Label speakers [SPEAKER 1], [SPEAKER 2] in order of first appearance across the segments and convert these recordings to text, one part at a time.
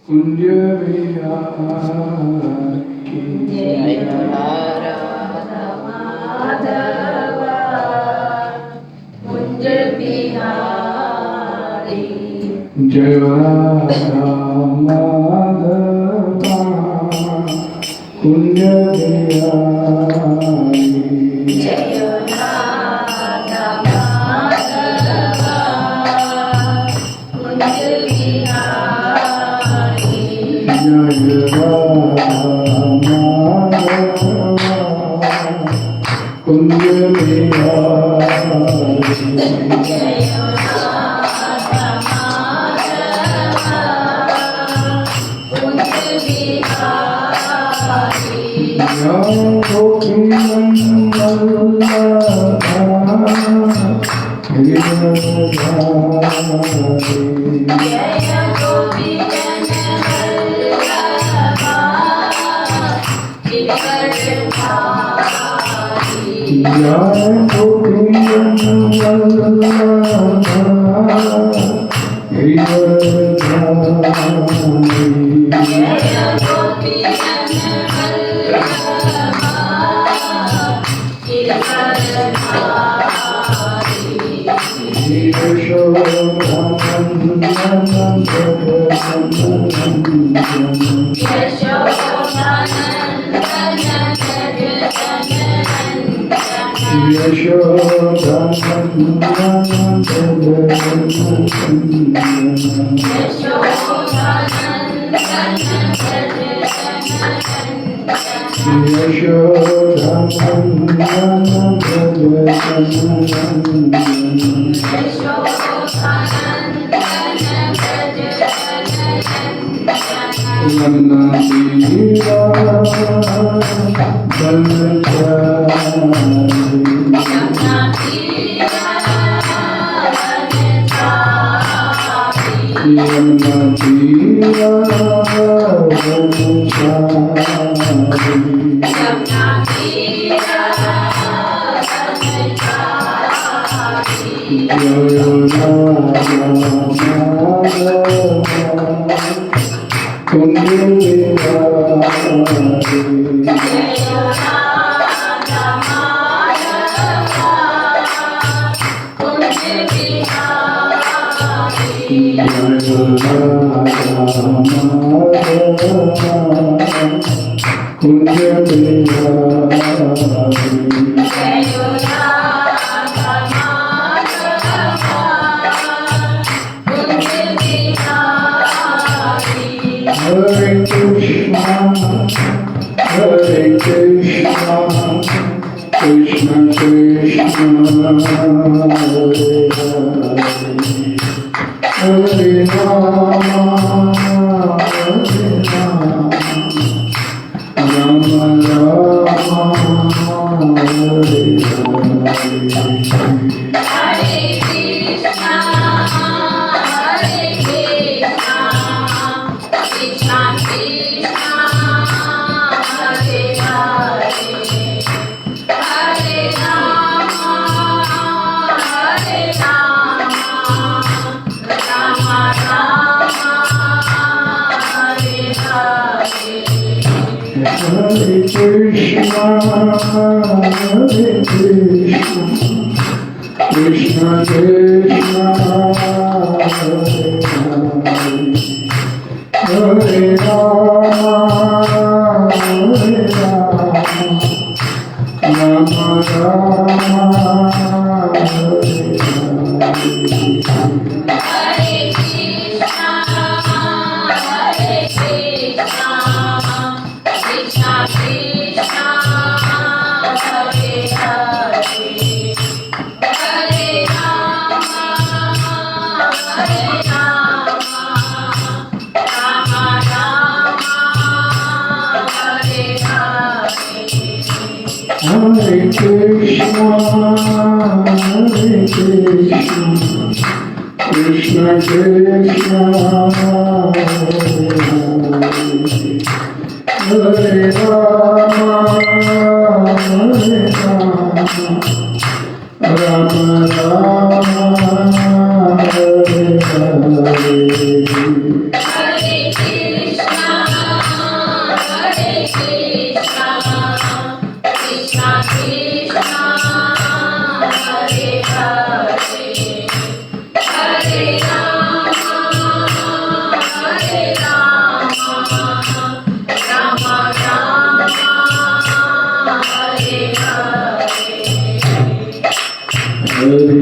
[SPEAKER 1] कुंज विहारी
[SPEAKER 2] जय राधा माधव कुंज बिहारी
[SPEAKER 1] जय राधा माधव कुंज बिहारी
[SPEAKER 2] जय राधा माधव कुंज बिहारी
[SPEAKER 1] जय राधा माधव कुंज बिहारी
[SPEAKER 2] जय राधा माधव कुंज बिहारी
[SPEAKER 1] जय गोपीनंदन वल्लभा गिरिधारी
[SPEAKER 2] जय गोपीजन वल्लभा गिरिधारी
[SPEAKER 1] जय गोपीनंदन वल्लभा गिरिधारी
[SPEAKER 2] जय गोपीजन वल्लभा Giridhari
[SPEAKER 1] Rama Rama Hare Hare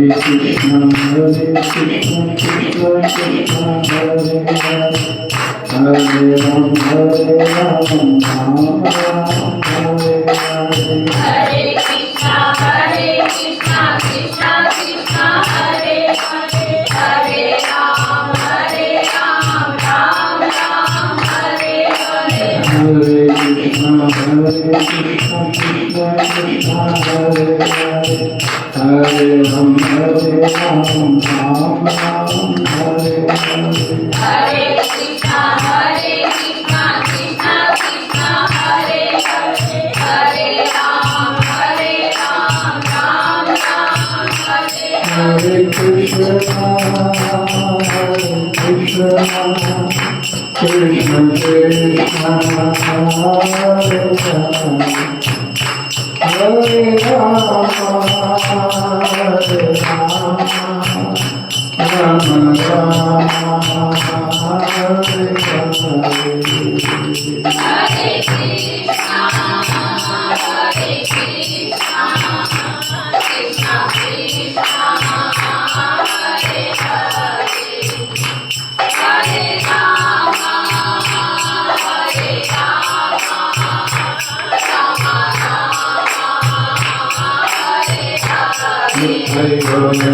[SPEAKER 1] Krishna Krishna Krishna Hare Hare Hare Ram Hare Ram Ram Ram Hare Hare
[SPEAKER 2] Hare Krishna Krishna Krishna Hare Hare Hare Ram Ram Ram Hare Hare
[SPEAKER 1] Hare Krishna Krishna Krishna Hare Hare Hare Ram Hare Ram Ram Ram Hare Hare
[SPEAKER 2] Hare Krishna Krishna Krishna Hare Hare Hare Ram Ram Hare
[SPEAKER 1] Hare Krishna Krishna Krishna Krishna Hare Hare Ram Ram Ram Hare Hare
[SPEAKER 2] Hare Krishna Krishna Krishna Hare Hare Hare Ram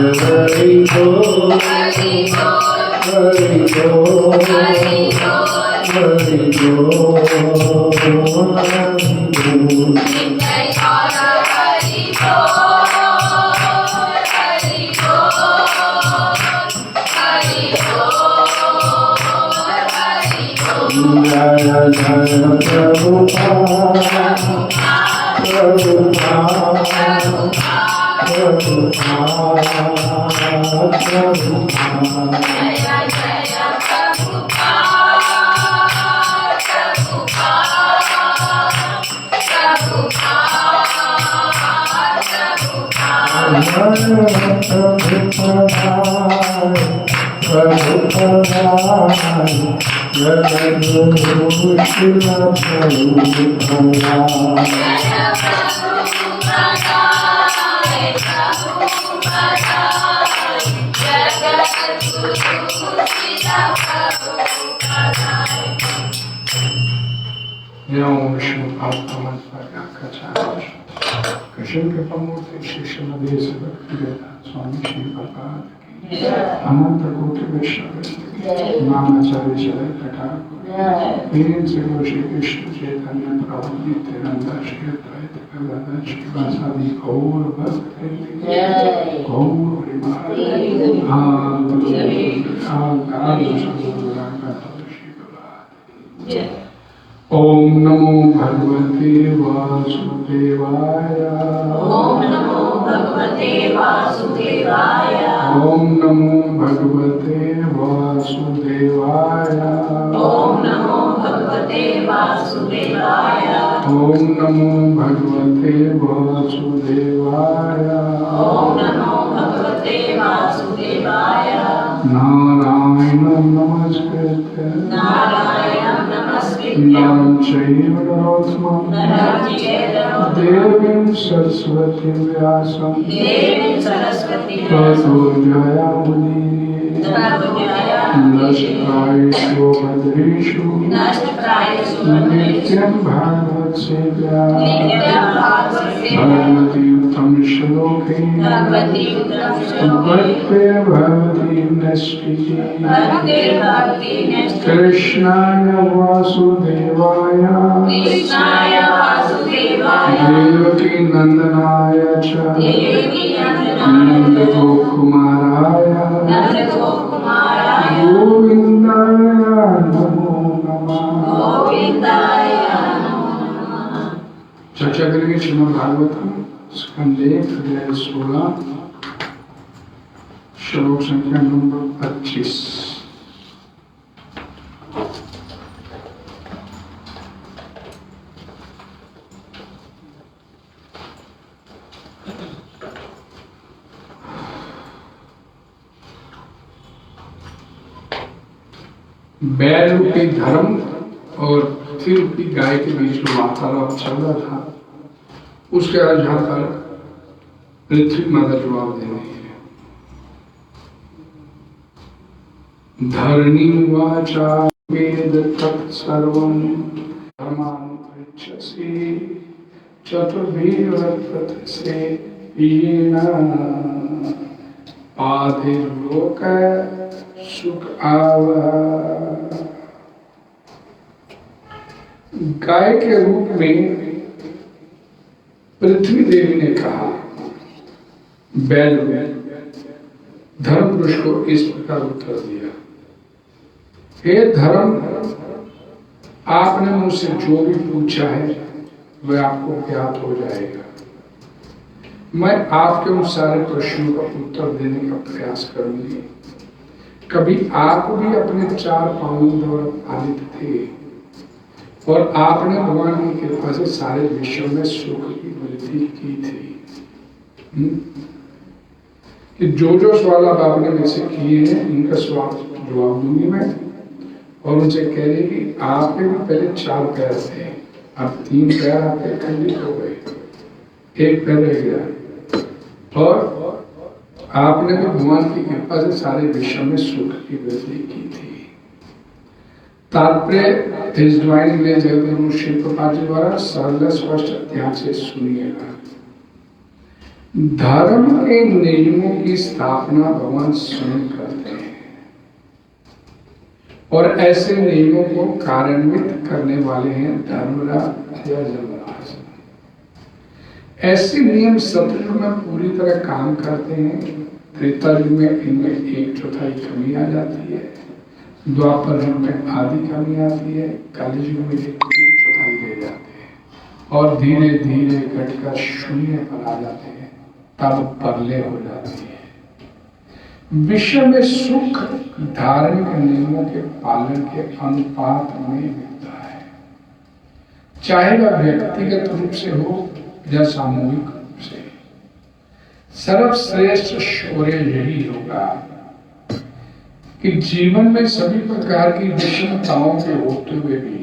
[SPEAKER 1] Hari Bol, Hari Bol, Hari Bol, Hari Bol. Jaya Jaya Prabhupada, Krishna कृपा मूर्ति श्री श्रीमती स्वामी श्री प्रपाद अनंत कोटि वैष्णव नामाचार्य चले प्रकार श्री कृष्ण चैतन्य प्रभु नित्यानंद श्री अद्वैत गदाधर श्रीवासादि गौर भक्त गौर ओम नमो भगवते वासुदेवाय
[SPEAKER 2] ओम नमो भगवते वासुदेवाय
[SPEAKER 1] ओम नमो भगवते वासुदेवाय
[SPEAKER 2] ओम नमो भगवते वासुदेवाय
[SPEAKER 1] ओम नमो भगवते वासुदेवाय
[SPEAKER 2] ओम नमो भगवते वासुदेवाय
[SPEAKER 1] नारायणं नमस्कृत्य
[SPEAKER 2] नारायणं नमस्कृत्य
[SPEAKER 1] नरं चैव नरोत्तमं
[SPEAKER 2] नरं चैव नरोत्तमं
[SPEAKER 1] देवीं सरस्वतीं व्यासं
[SPEAKER 2] देवीं सरस्वतीं
[SPEAKER 1] ततो जयामुदीरये नष्टायेषु भद्रेषु नित्यं भागवत सेव्या भगवती उत्तम श्लोके भक्ते भवती नष्टिः कृष्णाय वासुदेवाय देवकी नंदनाय च नन्दगोकुमाराय गोविन्दाय नमो नमः। चर्चा करेंगे श्रीमद् भागवतम स्कंद 1 अध्याय 16 श्लोक संख्या नंबर 25। बैल रूपी धर्म और पृथ्वी रूपी गाय के बीच में वार्तालाप चल रहा था। उसके आधार पर पृथ्वी माता जवाब दे रही है। धरणी वाचा वेद तत्सर्वं धर्मानुपृच्छसि चतुर्भीः वर्तते येन आधिर्लोक सुख आवह। गाय के रूप में पृथ्वी देवी ने कहा बैल धर्म पुरुष को इस प्रकार उत्तर दिया, हे धर्म, आपने मुझसे जो भी पूछा है वह आपको ज्ञात हो जाएगा। मैं आपके उन सारे प्रश्नों का उत्तर देने का प्रयास करूंगी। कभी आप भी अपने 4 पांवों द्वारा पालित थे और आपने भगवान की कृपा से सारे विश्व में सुख की वृद्धि की थी। कि जो सवाल आप आपने मेरे से किए हैं इनका जवाब दूंगी मैं, और उनसे कह रही कि आपके भी पहले 4 पैर थे, अब 3 पैर आपके खंडित हो गए, 1 पैर रह गया, और आपने भी भगवान की कृपा से सारे विश्व में सुख की वृद्धि की थी। तात्पर्य इस ड्राइंग में जगत श्री प्रभुपाद जी द्वारा सरल स्पष्ट ध्यान से सुनिएगा। धर्म के नियमों की स्थापना भगवान स्वयं करते हैं और ऐसे नियमों को कार्यान्वित करने वाले हैं धर्मराज या यमराज। ऐसे नियम सतयुग में पूरी तरह काम करते हैं, त्रेता युग में इनमें 1/4 कमी आ जाती है, द्वापर युग में आधी कमी आती है, कलयुग में 1/4 रह जाते हैं और धीरे धीरे घटकर शून्य पर आ जाते हैं, तब परले हो जाती है। विश्व में सुख धार्मिक नियमों के पालन के अनुपात में मिलता है, चाहे वह व्यक्तिगत रूप से हो या सामूहिक रूप से। सर्वश्रेष्ठ शौर्य यही होगा कि जीवन में सभी प्रकार की विषमताओं के होते हुए भी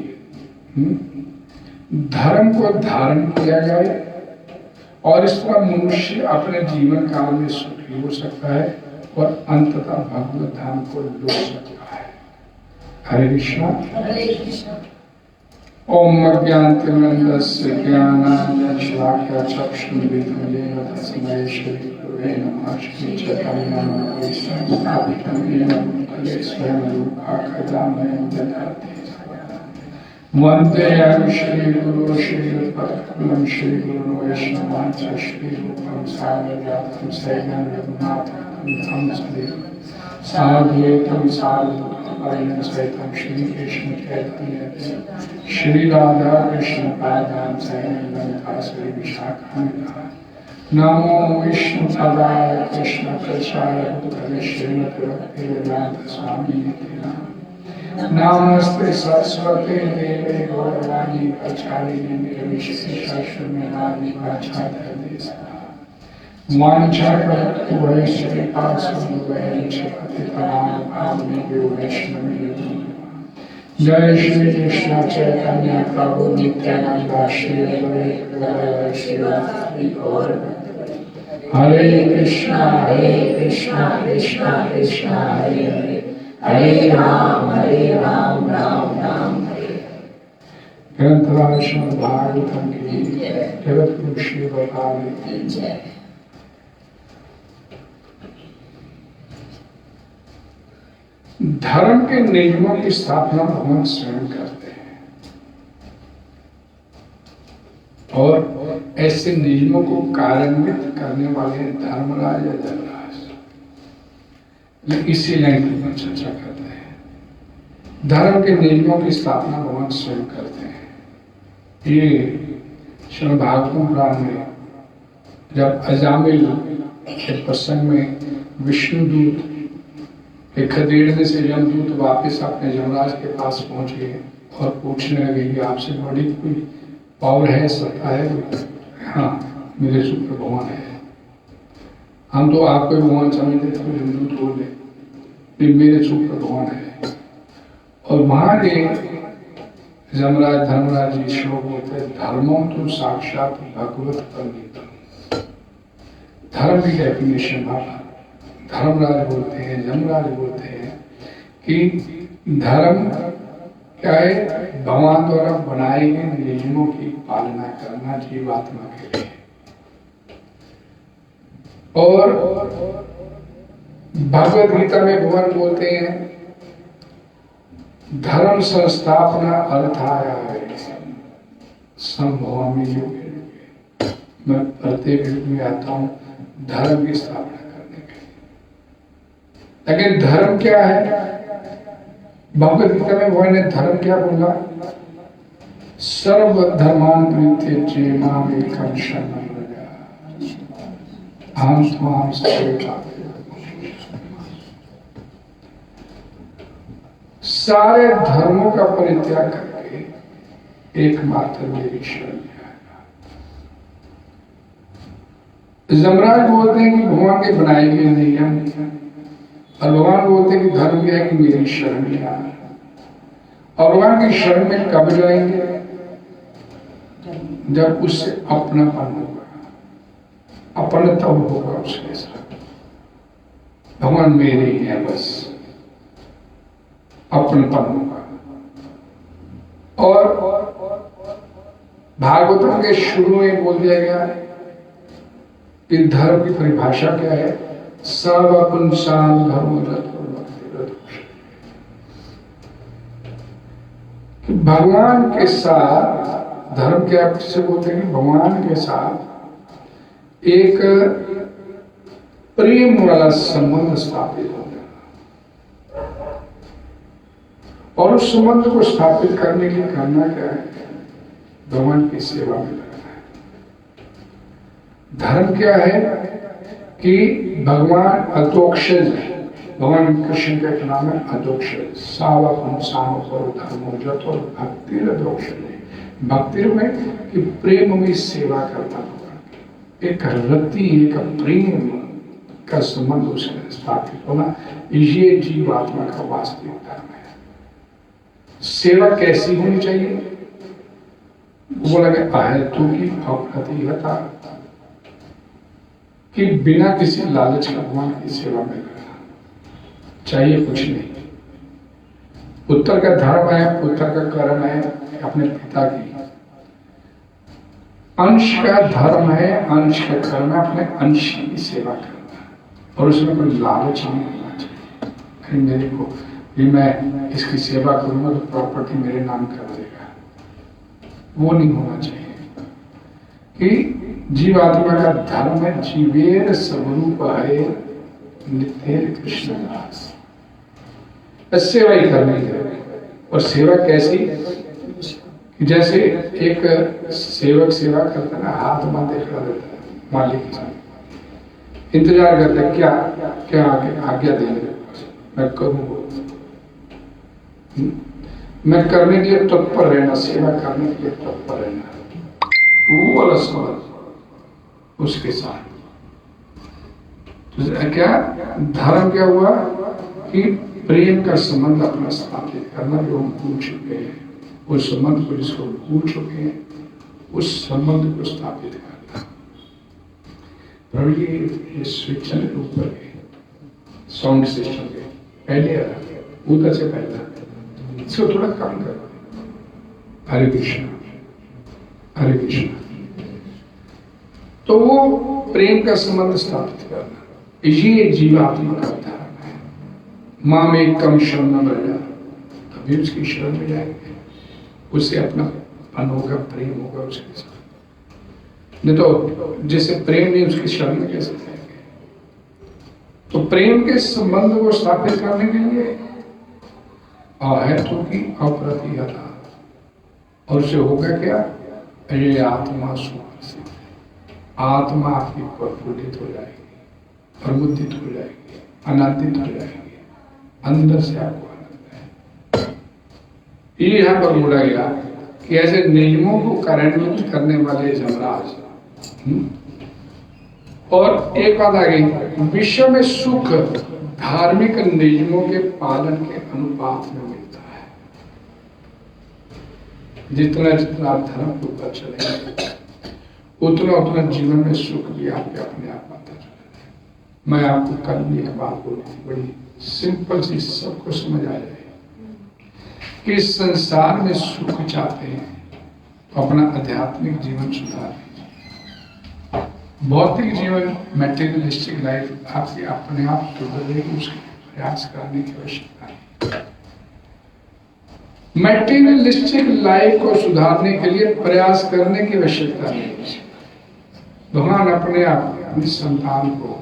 [SPEAKER 1] धर्म को धारण किया जाए और इस तरह मनुष्य अपने जीवन काल में सुखी हो सकता है और अंततः भगवत धाम को लौट सकता है। हरे कृष्णा। ओम अज्ञानतिमिरन्दस्य ज्ञानाञ्जनशलाकया चक्षुरुन्मिलितं येन तस्मै श्रीगुरवे नमः। श्रीचैतन्यमनोभीष्टं येन भूतले स्वयं रूपा कदामयं ददाति। वन्देऽहं श्रीगुरो श्रीयुतपदकमलं श्रीगुरुं वैष्णवांश्च श्रीरूपं साग्रजातं सैनं रघुनाथं तं सदेव साद्वैतं सावधूतं सहितं श्रीकृष्ण चैतन्य श्री राधा कृष्ण पादां सहितं श्री विशाखान्वितां। नमो विष्णुपदाय कृष्ण प्रसाय भूतले श्रीमते भक्तिवेदांत स्वामी नमस्ते सरस्वती देवे गौरवाणी प्रचारिणी निर्विशेषशून्यवादी वाञ्छाकल्पतरुभ्यश्च जय श्री कृष्ण चैतन्य प्रभु नित्यानंद श्री अद्वैत श्रीवासादि गौर भक्त। हरे कृष्णा कृष्णा कृष्णा हरे हरे, हरे राम राम राम हरे। ग्रंथराज श्रीमद् भागवतम की जगत गुरु श्री प्रभुपाद की जय। धर्म के नियमों की स्थापना भगवान स्वयं करते हैं और ऐसे नियमों को कार्यान्वित करने वाले धर्मराज या धर्मराज, इसी लाइन पर चर्चा करते हैं। धर्म के नियमों की स्थापना भगवान स्वयं करते हैं। ये श्रीमद् भागवतम पुराण में जब अजामिल के प्रसंग में विष्णुदूत खदेड़ने से यमदूत वापस अपने यमराज के पास पहुंच गए और पूछने लगे कि आपसे बड़ी कोई पावर है, सत्ता है? हाँ, मेरे सुपर भगवान है। हम तो आपको भगवान समझते थे, यमदूत बोले नहीं, मेरे सुपर भगवान है। और वहां के यमराज धर्मराज जी श्लोक बोलते हैं, धर्मों तो साक्षात भगवत परिणीतम। धर्म की डेफिनेशन धर्मराज बोलते हैं, यमराज बोलते हैं कि धर्म क्या है? भगवान द्वारा बनाए गए नियमों की पालना करना जीवात्मा के लिए। और भगवद गीता में भगवान बोलते हैं धर्म संस्थापना अर्थाया है संभवामि युगे। मैं प्रत्येक युग में आता हूं धर्म की स्थापना करने के लिए। लेकिन धर्म क्या है? भगवद गीता में भगवान ने धर्म क्या बोला? सर्व धर्मान परित्यज्य माम एकम शरणं व्रज अहं त्वां सर्वदा। सारे धर्मों का परित्याग करके एकमात्र मेरी शरण में आया। जमराज बोलते हैं कि भगवान के बनाए गए नियम, और भगवान बोलते हैं कि धर्म क्या है कि मेरी शरण में आया। और भगवान की शरण में कब जाएंगे? जब उससे अपनापन होगा, अपनत्व होगा उसके साथ। भगवान मेरे ही है, बस अपनपन होगा। और भागवतम के शुरू में बोल दिया गया कि धर्म की परिभाषा क्या है? सर्व पुंसान धर्म भगवान के साथ धर्म के अर्थ से बोलते हैं कि भगवान के साथ एक प्रेम वाला संबंध स्थापित हो गया। और उस संबंध को स्थापित करने के लिए करना क्या है? भगवान की सेवा में लगना है। धर्म क्या है कि भगवान अतोक्षज है। भगवान कृष्ण का एक नाम है अतोक्षज। सावकम सामो धर्मो जतो भक्ति अतोक्षज। भक्ति में कि प्रेम में सेवा करना होगा। एक रति, एक प्रेम का संबंध उसके स्थापित होना, ये जीवात्मा का वास्तविक धर्म है। सेवा कैसी होनी चाहिए? वो लगे अहेतु की अप्रतिहता, कि बिना किसी लालच का भगवान की सेवा में करना चाहिए, कुछ नहीं। पुत्र का धर्म है, पुत्र का कर्म है अपने पिता की। अंश का धर्म है, अंश का कर्म है अपने अंश की सेवा करना, और उसमें कोई लालच नहीं होना चाहिए। कहीं मेरे को कि मैं इसकी सेवा करूंगा तो प्रॉपर्टी मेरे नाम कर देगा, वो नहीं होना चाहिए। कि जीवात्मा का धर्म है जीवेर स्वरूप है नित्य कृष्णदास। सेवा ही करनी है। और सेवा कैसी? जैसे एक सेवक सेवा करता है ना, हाथ बांधे खड़ा रहता है मालिक के साथ, इंतजार करता है क्या क्या आज्ञा देंगे, मैं करूँ। मैं करने के लिए तत्पर रहना, सेवा करने के लिए तत्पर रहना, वो वाला समझ उसके साथ। तो क्या धर्म क्या हुआ कि प्रेम का संबंध अपना स्थापित करना, जो हम भूल चुके हैं उस संबंध को, जिसको भूल चुके हैं उस संबंध को स्थापित करना। प्रभु ये स्विच है ऊपर के साउंड सिस्टम के पहले आ रहा, उधर से पहला, इसको थोड़ा कम करो। हरे कृष्ण हरे कृष्ण। तो वो प्रेम का संबंध स्थापित करना, ये जीवात्मा का धर्म है। मां में कम शरण व्रज, तभी उसकी शरण में जाएंगे, उससे अपना पन होगा, प्रेम होगा उसके साथ। नहीं तो जैसे प्रेम नहीं, उसकी शरण में कैसे जाएंगे? तो प्रेम के संबंध को स्थापित करने के लिए अहेतु की अप्रतिहता, और उससे होगा क्या? ये आत्मा सुख से आत्मा आपकी प्रफुल्लित हो जाएगी, प्रबुद्धित हो जाएगी, आनंदित हो जाएगी, अंदर से आपको आनंद है। ये यहां पर बोला गया कि ऐसे नियमों को कार्यान्वित करने वाले जमराज। और एक बात आ गई, विश्व में सुख धार्मिक नियमों के पालन के अनुपात में मिलता है। जितना जितना आप धर्म के ऊपर चलेंगे उतना उतना जीवन में सुख भी आपके अपने आप आता चलेगा। मैं आपको कल भी एक बात बोली थी, बड़ी सिंपल सी सबको समझ आ जाए कि इस संसार में सुख चाहते हैं तो अपना आध्यात्मिक जीवन सुधार लीजिए। भौतिक जीवन मैटेरियलिस्टिक लाइफ आपके अपने आप सुधरेगी, उसके प्रयास करने की आवश्यकता है। मैटेरियलिस्टिक लाइफ को सुधारने के लिए प्रयास करने की आवश्यकता नहीं। भगवान अपने आप अपनी संतान को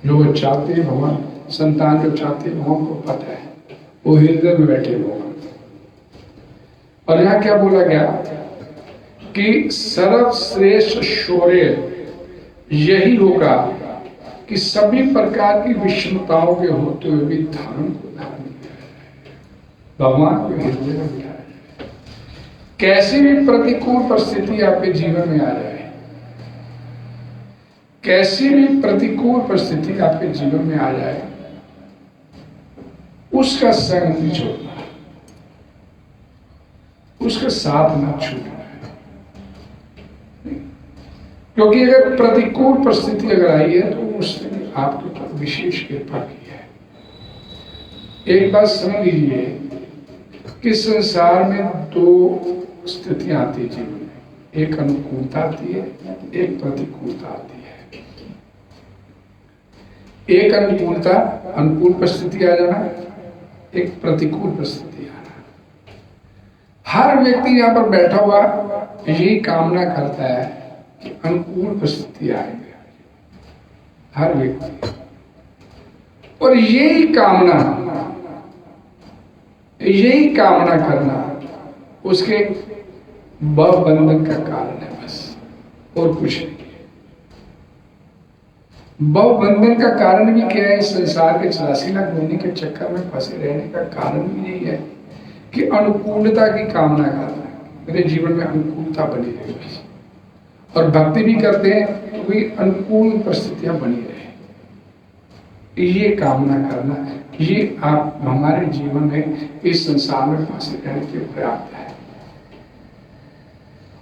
[SPEAKER 1] जो वो चाहते हैं, भगवान संतान जो चाहते हैं भगवान को पता है, वो हृदय में बैठे भगवान। और यहाँ क्या बोला गया कि सर्वश्रेष्ठ शौर्य यही होगा कि सभी प्रकार की विषमताओं के होते हुए भी धर्म को धारण किया, भगवान को हृदय में बिठाया। कैसी भी प्रतिकूल परिस्थिति आपके जीवन में आ जाए, कैसी भी प्रतिकूल परिस्थिति आपके जीवन में आ जाए, उसका संग नहीं छोड़ना, उसका साथ ना छूटना। क्योंकि अगर प्रतिकूल परिस्थिति अगर आई है तो उसने आपके ऊपर विशेष कृपा की है। एक बात समझ लीजिए कि संसार में दो स्थितियां आती है जीवन में, एक अनुकूलता आती है, एक प्रतिकूलता आती है। एक अनुकूलता, अनुकूल परिस्थिति आ जाना, एक प्रतिकूल परिस्थिति आना। हर व्यक्ति यहाँ पर बैठा हुआ यही कामना करता है कि अनुकूल परिस्थिति आएगी, हर व्यक्ति। और यही कामना करना उसके बंधन का कारण है, बस और कुछ नहीं। बंधन का कारण भी क्या है? संसार के 84 लाख महीने के चक्कर में फंसे रहने का कारण भी यही है कि अनुकूलता की कामना करना है, मेरे जीवन में अनुकूलता बनी रहे बस। और भक्ति भी करते हैं तो भी अनुकूल परिस्थितियां बनी रहे, ये कामना करना है। ये आप हमारे जीवन में इस संसार में फंसे रहने के पर्याप्त है।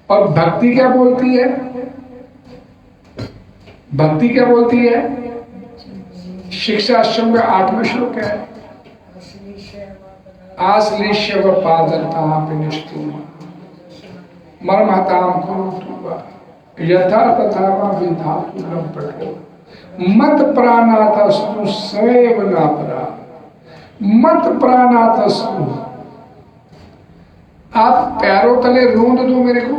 [SPEAKER 1] और भक्ति क्या बोलती है? भक्ति क्या बोलती है? शिक्षा आश्रम में 8वां श्लोक है, आश्लेष्य व पादताम मर्महताम कुरुतुवा यथा तथा विधातु लंपटो मत प्राणातस्तु सैव नापरा। मत प्राणातस्तु, आप पैरों तले रोंद दो मेरे को,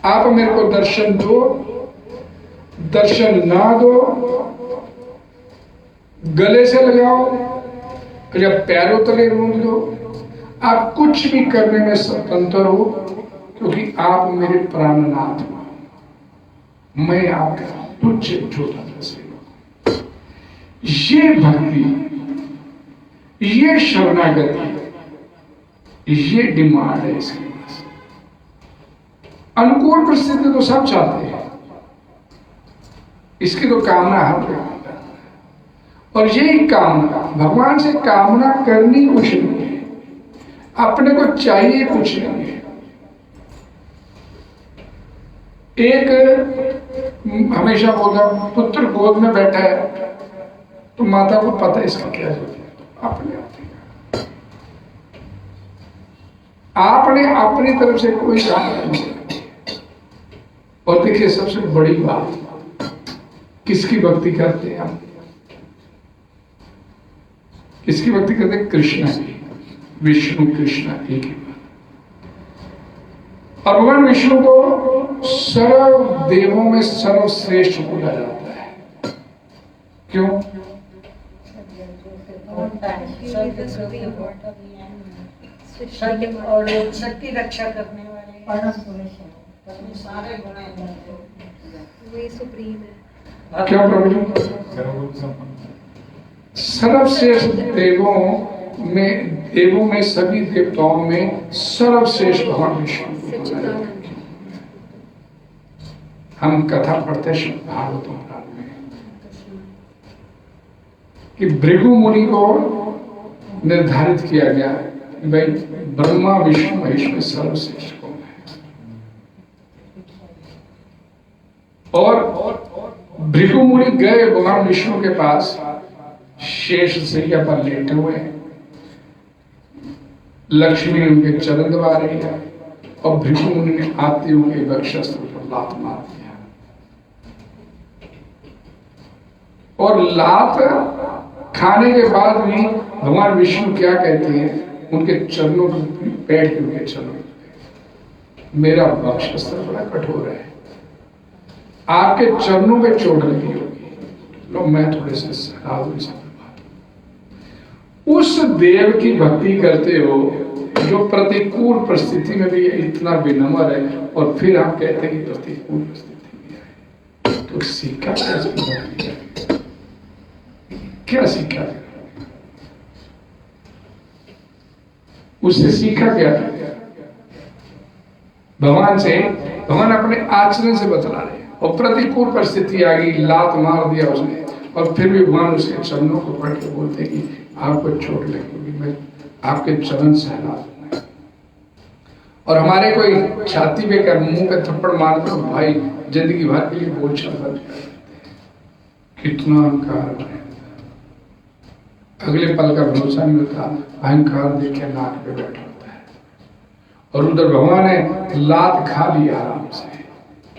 [SPEAKER 1] आप मेरे को दर्शन दो, दर्शन ना दो, गले से लगाओ या पैरों तले रोंद दो, आप कुछ भी करने में स्वतंत्र हो, क्योंकि आप मेरे प्राणनाथ हो, मैं आपका तुच्छ छोटा सा सेवक। ये भक्ति, ये शरणागति, ये डिमांड है इसके पास। अनुकूल परिस्थिति तो सब चाहते हैं, इसकी तो कामना हर व्यक्ति करता है। और यही कामना, भगवान से कामना करनी कुछ नहीं है, अपने को चाहिए कुछ नहीं है। एक हमेशा बोलता, पुत्र गोद में बैठा है तो माता को पता है इसका क्या जरूरत है, अपने आपने अपनी तरफ से कोई काम नहीं किया। और देखिए सबसे बड़ी बात, किसकी भक्ति करते हैं हम? किसकी भक्ति करते हैं? कृष्ण की, विष्णु कृष्ण एक ही बात। और भगवान विष्णु को सर्व देवों में सर्वश्रेष्ठ बोला जाता है। क्यों?
[SPEAKER 3] और शक्ति रक्षा करने वाले सारे गुण वही सुप्रीम है।
[SPEAKER 1] क्या प्रॉब्लम? सर्वश्रेष्ठ देवों में सभी देवताओं में सर्वश्रेष्ठ भगवान विष्णु। हम कथा पढ़ते हैं भागवतों में कि भृगु मुनि को निर्धारित किया गया कि भाई ब्रह्मा विष्णु महेश में सर्वश्रेष्ठ कौन है। और भृगु मुनि गए भगवान विष्णु के पास शेष शैया पर लेटे हुए हैं। लक्ष्मी उनके चरण दबा रही है और भृगु मुनि ने आते हुए वक्षस्थल पर लात मार दिया। और लात खाने के बाद भी भगवान विष्णु क्या कहते हैं, उनके चरणों के पैर के उनके चरणों, मेरा वक्षस्थल बड़ा कठोर है, आपके चरणों पे चोट लगी होगी, लो मैं थोड़े से सहारा दूं इसे। उस देव की भक्ति करते हो जो प्रतिकूल परिस्थिति में भी इतना विनम्र है, और फिर आप कहते हैं कि प्रतिकूल परिस्थिति में है, तो सीखा क्या सीखा? उससे सीखा क्या? भगवान से, भगवान अपने आचरण से बतला रहे हैं। और प्रतिकूल परिस्थिति आ गई, लात मार दिया उसने, और फिर भी भगवान उसके चरणों को पकड़ के बोलते कि आपको चोट लगेगी, मैं आपके चरण सहला दूंगा। और हमारे कोई छाती पे कर मुंह पे थप्पड़ मारते हो भाई, जिंदगी भर के लिए बोल चलता देते हैं। कितना अहंकार है, अगले पल का भरोसा नहीं होता, अहंकार देखे नाक पे बैठा होता है। और उधर भगवान ने लात खा लिया आराम से,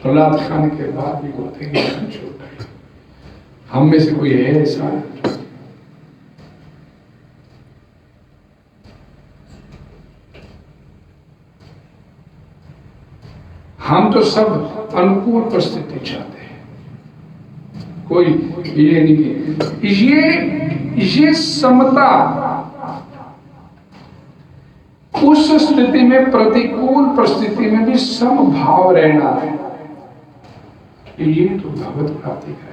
[SPEAKER 1] और लात खाने के बाद भी बोलते हैं कि चोट है। हम में से कोई है ऐसा? हम तो सब अनुकूल परिस्थिति चाहते हैं, कोई ये नहीं। ये समता, उस स्थिति में, प्रतिकूल परिस्थिति में भी समभाव रहना है, ये तो भगवत प्राप्ति कराएगी।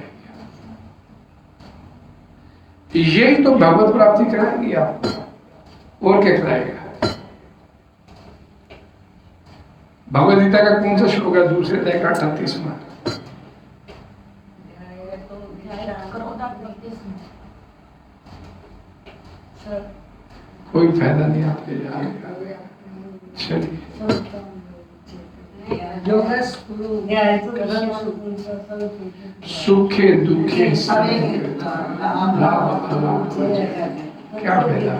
[SPEAKER 1] यही तो भगवत प्राप्ति कराएगी आपको, और क्या कराएगा? भगवद गीता का कौन सा श्लोक है? दूसरे अध्याय का 38वां। कोई फायदा नहीं आपके जाने का। चलिए, सुखे दुखे क्या फायदा?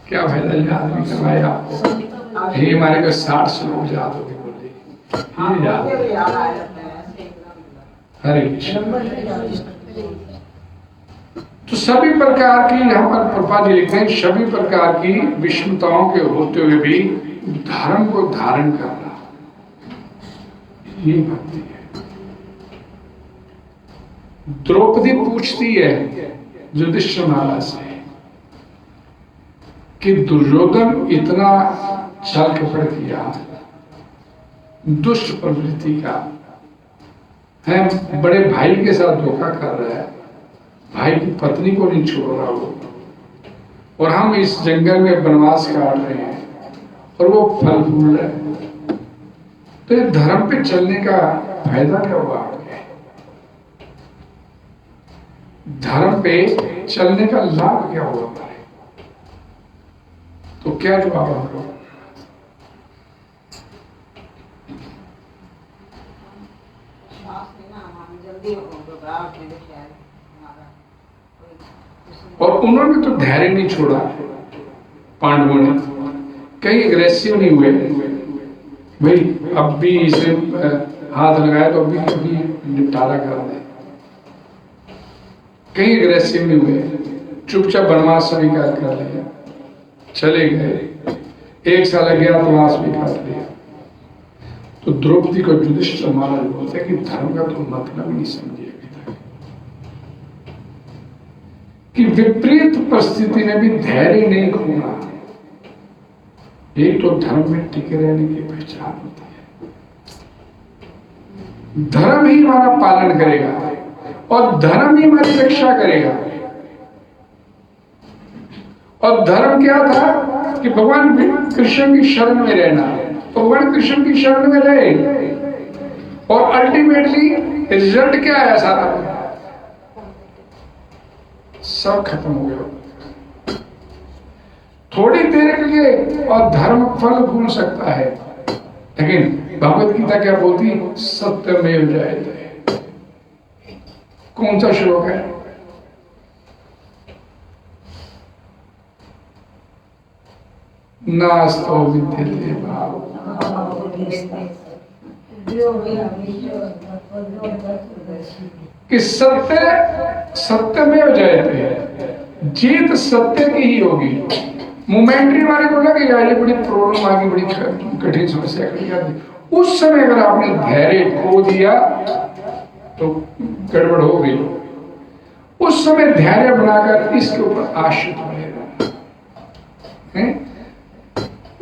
[SPEAKER 1] क्या फायदा याद नहीं करवाया आपको? ये हमारे को 60 श्लोक याद होगी, बोले ये याद। हरे कृष्ण। तो सभी प्रकार की, यहाँ पर प्रभुपाद जी लिखते हैं, सभी प्रकार की विषमताओं के होते हुए भी धर्म को धारण करना, ये भक्ति है। द्रौपदी पूछती है युधिष्ठिर महाराज से कि दुर्योधन इतना छल कपट किया, दुष्ट प्रवृत्ति का है, बड़े भाई के साथ धोखा कर रहा है, भाई की पत्नी को नहीं छोड़ रहा वो, और हम इस जंगल में वनवास काट रहे हैं और वो फल फूल रहे हैं, तो ये धर्म पे चलने का फायदा क्या हुआ? धर्म पे चलने का लाभ क्या हुआ हमारे? तो क्या जवाब हम लोग? और उन्होंने तो धैर्य नहीं छोड़ा, पांडवों ने कहीं एग्रेसिव नहीं हुए, भाई अब भी इसे हाथ लगाया तो अभी निपटारा कर दे, कहीं एग्रेसिव नहीं हुए, चुपचाप वनवास स्वीकार कर लिया, चले गए, 1 साल अज्ञातवास भी काट लिया। तो द्रौपदी को युधिष्ठिर महाराज बोलते हैं कि धर्म का तो मतलब नहीं समझे अभी तक, कि विपरीत परिस्थिति में भी धैर्य नहीं खोना, एक तो धर्म में टिके रहने की पहचान होती है। धर्म ही हमारा पालन करेगा और धर्म ही हमारी रक्षा करेगा। और धर्म क्या था कि भगवान कृष्ण की शरण में रहना, तो भगवान कृष्ण की शरण में रहे, और अल्टीमेटली रिजल्ट क्या आया? सारा सब खत्म हो गया थोड़ी देर के लिए, और धर्म फल भूल सकता है, लेकिन भगवद गीता क्या बोलती? सत्यमेव जयते, कौन सा श्लोक है? नास्तो विद्यते भाव, कि सत्य सत्य में हो जाते, जीत सत्य की ही होगी। मोमेंट्री वाले को लगेगा ये बड़ी प्रॉब्लम आ गई, बड़ी कठिन समस्या खड़ी आ गई, उस समय अगर आपने धैर्य खो दिया तो गड़बड़ हो गई। उस समय धैर्य बनाकर इसके ऊपर आश्रित बने रहना,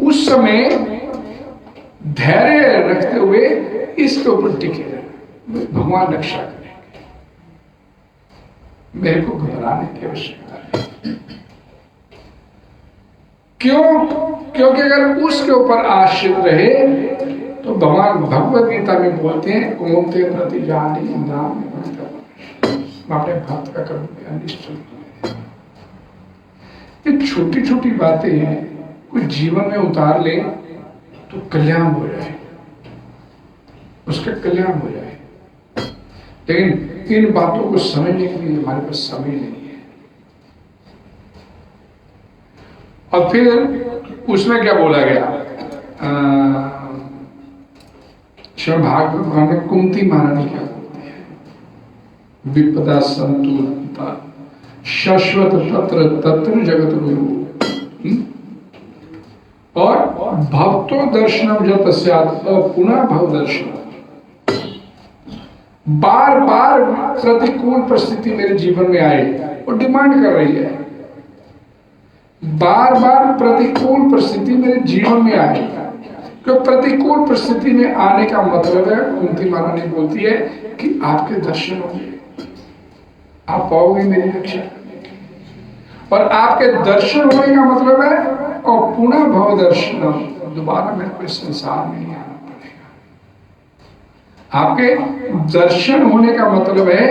[SPEAKER 1] उस समय धैर्य रखते हुए इसके ऊपर टिके रहना। भगवान रक्षा करेंगे, मेरे को घबराने की आवश्यकता नहीं। क्यों? क्योंकि अगर उसके ऊपर आश्रित रहे तो भगवान भगवत गीता में बोलते हैं, ओम ते प्रति जानी नाम अपने भक्त का कर्म अनिष्ट। ये छोटी छोटी बातें हैं, कुछ जीवन में उतार ले तो कल्याण हो जाए, उसका कल्याण हो जाए। लेकिन इन बातों को समझने के लिए हमारे पास समय नहीं है। और फिर उसमें क्या बोला गया? श्रीमद् भागवत में कुंती महारानी क्या बोलती है? विपदा संतुलता शाश्वत तत्र तत्र जगत गुरु, और भक्तो दर्शनम जब तस्यात् पुनः भव दर्शन। बार बार प्रतिकूल परिस्थिति मेरे जीवन में आए और डिमांड कर रही है, बार बार प्रतिकूल परिस्थिति मेरे जीवन में आए। तो प्रतिकूल परिस्थिति में आने का मतलब है, कुंती महारानी बोलती है कि आपके दर्शन होंगे, आप पाओगे मेरी रक्षा करने के लिए। और आपके दर्शन होने का मतलब है और पुनः भव दर्शन, दोबारा मेरे को इस संसार में नहीं आना पड़ेगा। आपके दर्शन होने का मतलब है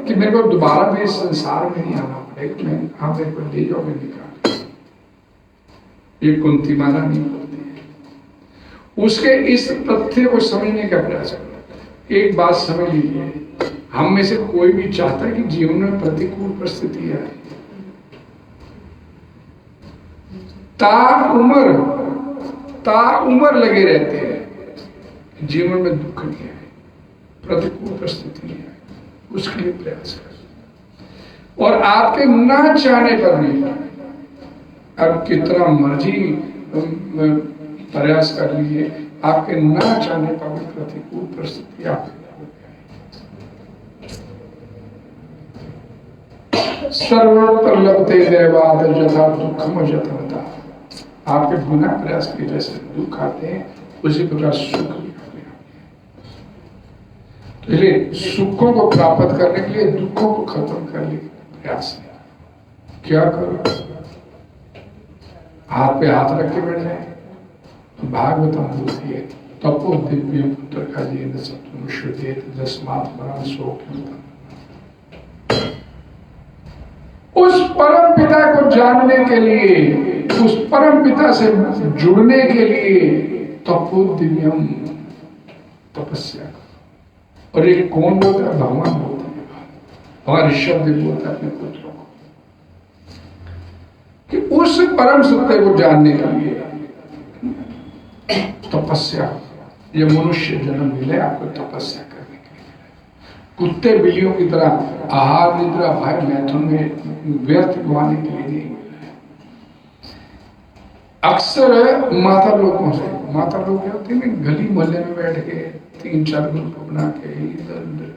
[SPEAKER 1] कि मेरे को दोबारा भी इस संसार में नहीं आना पड़ेगा, मैं आप मेरे को ले जाओगे निकाल। ये कुंती महारानी बोलती है। उसके इस तथ्य को समझने का प्रयास करो। एक बात समझ लीजिए, हम में से कोई भी चाहता है कि जीवन में प्रतिकूल परिस्थिति आए, ताउम्र लगे रहते हैं, जीवन में दुख नहीं आए, प्रतिकूल परिस्थिति नहीं आए, उसके लिए प्रयास करें। और आपके ना चाहने पर भी, अब कितना मर्जी प्रयास कर लीजिए, आपके ना चाहने पर भी प्रतिकूल परिस्थिति आपके सर्वत्र लभते दैवाद जथा दुखम जतनता। आपके बिना प्रयास के जैसे दुख आते हैं उसी प्रकार सुख भी आते हैं। तो इसलिए सुखों को प्राप्त करने के लिए दुखों को खत्म करने का प्रयास है। क्या करो? हाथ पे हाथ रख के बैठ जाए। तो भागवतम बोलती है, तपो दिव्य पुत्र का जीन सत्वम शुद्धेत दस्मात् परम शोक। उस परम पिता को जानने के लिए, उस परम पिता से जुड़ने के लिए तपो दिव्यम, तपस्या। और ये कौन बोलता है? भगवान बोलते हैं, हमारे शब्द बोलता है अपने पुत्रों को, कि उस परम सत्य को जानने के लिए तपस्या। ये मनुष्य जन्म मिले आपको तपस्या करने के लिए। कुत्ते बिल्लियों की तरह आहार निद्रा भय मैथुन में व्यर्थ गवाने के लिए नहीं मिले। अक्सर माता लोगों से, माता लोग क्या होते हैं, गली मोहल्ले में बैठ के 3-4 ग्रुप बना के इधर उधर,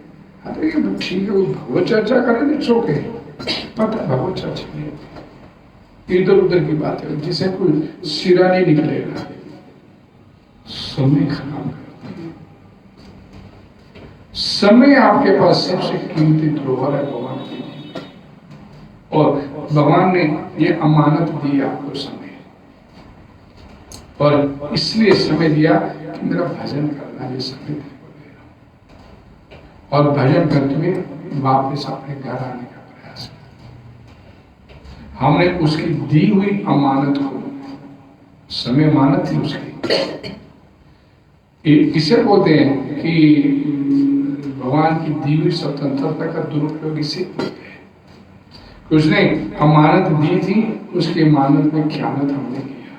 [SPEAKER 1] ठीक है वो भगवत चर्चा करें, छोके पता भगवत चर्चा नहीं, इधर उधर की बात है जिसे कोई सिरा नहीं निकलेगा। समय खराब करती है। समय आपके पास सबसे कीमती धरोहर है भगवान की, और भगवान ने ये अमानत दी आपको समय, और इसलिए समय दिया कि मेरा भजन करना, ये समय दे और भजन करते हुए वापस अपने घर आने का प्रयास किया। हमने उसकी दी हुई अमानत को, समय अमानत थी उसकी, इसे बोलते हैं कि भगवान की दी हुई स्वतंत्रता का दुरुपयोग इसे होते हैं। उसने अमानत दी थी, उसकी अमानत में ख्यानत हमने किया।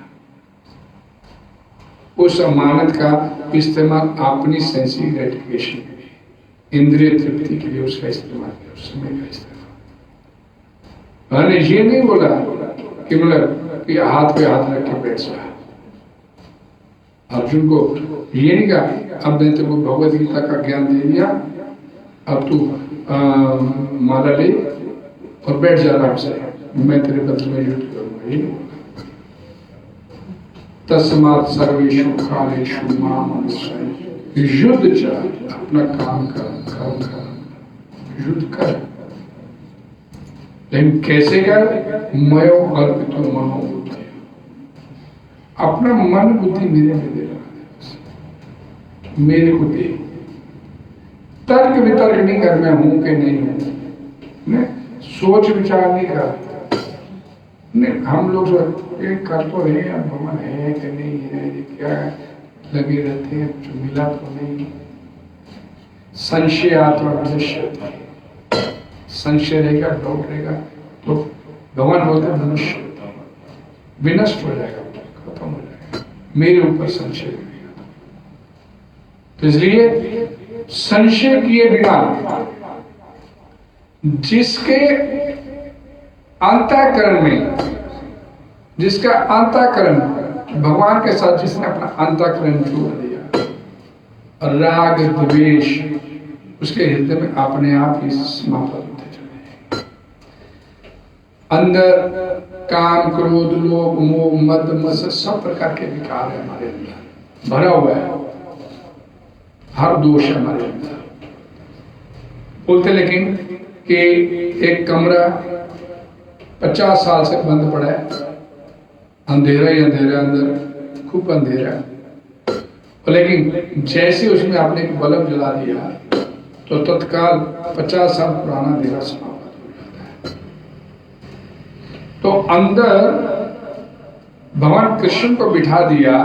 [SPEAKER 1] उस अमानत का इस्तेमाल अपनी सेंसी ग्रेटिफिकेशन के लिए, इंद्रिय तृप्ति के लिए उसका इस्तेमाल किया, उस समय का इस्तेमाल। मैंने ये नहीं बोला कि मतलब कि हाथ पे हाथ रख के बैठ जा। अर्जुन को ये नहीं कहा अब मैंने तेरे को भगवद गीता का ज्ञान दे दिया, अब तू माला ले और बैठ जा आराम से, मैं तेरे बदले में युद्ध करूंगा। ये नहीं बोला। तस्मात् सर्वेषु कालेषु माम अनुसर, युद्ध चल, अपना काम कर, कर्म कर, युद्ध कर। लेकिन कैसे कर? मयो अर्पितो मनो बुद्धि, अपना मन बुद्धि मेरे में दे रहा है, मेरे को दे। तर्क वितर्क नहीं कर मैं हूं कि नहीं हूं, सोच विचार नहीं कर। हम लोग कर तो रहे हैं, भगवान है कि नहीं है, ये क्या है, लगे रहते हैं, कुछ मिला तो नहीं। संशय आत्मा मनुष्य, संशय रहेगा, डाउट रहेगा तो भगवान बोलते हैं मनुष्य विनष्ट हो जाएगा, खत्म हो जाएगा, मेरे ऊपर संशय रहेगा। तो इसलिए संशय किए बिना जिसके अंतःकरण में, जिसका अंतःकरण भगवान के साथ जिसने अपना अंतःकरण जोड़ दिया, राग द्वेष उसके हृदय में अपने आप ही समाप्त होते चले। अंदर काम, क्रोध, लोभ, मोह, मद, मत्सर सब प्रकार के विकार है हमारे अंदर, भरा हुआ है, हर दोष है हमारे अंदर। बोलते लेकिन कि एक कमरा 50 साल से बंद पड़ा है, अंधेरा ही अंधेरा, अंदर खूब अंधेरा है, लेकिन जैसे उसमें आपने एक बल्ब जला दिया तो तत्काल 50 साल पुराना अंधेरा समाप्त हो जाता है। तो अंदर भगवान कृष्ण को बिठा दिया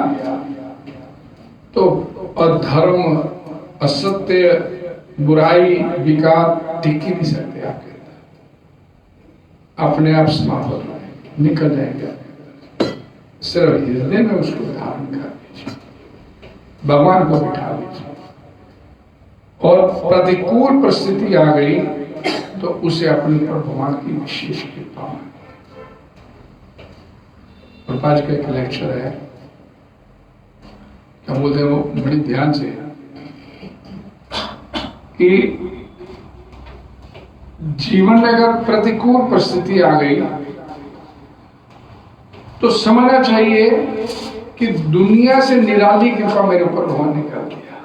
[SPEAKER 1] तो अधर्म, असत्य, बुराई, विकार टिक ही नहीं सकते आपके अंदर, अपने आप समाप्त हो जाएंगे, निकल जाएंगे। सिर्फ हृदय में उसको धारण कर लीजिए, भगवान को बिठा लीजिए, और प्रतिकूल परिस्थिति आ गई तो उसे अपने पर भगवान की विशेष कृपा। प्रभाज का एक लेक्चर है, क्या बोलते हैं वो बड़ी ध्यान से, कि जीवन में अगर प्रतिकूल परिस्थिति आ गई तो समझना चाहिए कि दुनिया से निराली कृपा मेरे ऊपर भगवान ने कर दिया।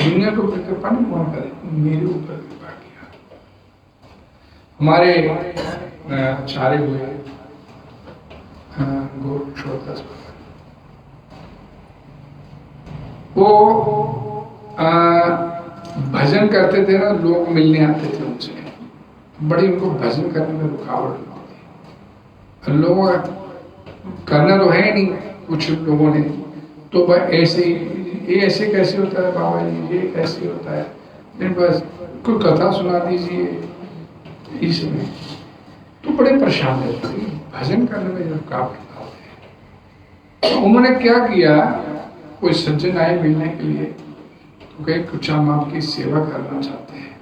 [SPEAKER 1] दुनिया को कृपा नहीं भगवान करे, मेरे ऊपर कृपा किया। हमारे आचार्य हुए गोरक्षोदास, वो भजन करते थे ना, लोग मिलने आते थे उनसे, बड़ी उनको भजन करने में रुकावट होती थी। लोगों का करना तो है नहीं, कुछ लोगों ने तो ऐसे ये ऐसे कैसे होता है बाबा जी, ये कैसे होता है, बस कोई कथा सुना दीजिए इसमें, तो बड़े परेशान रहते थे भजन करने में जो रुकावट होते हैं। तो उन्होंने क्या किया, कोई सज्जन आए मिलने के लिए तो कहे कुछ हम आपकी सेवा करना चाहते हैं।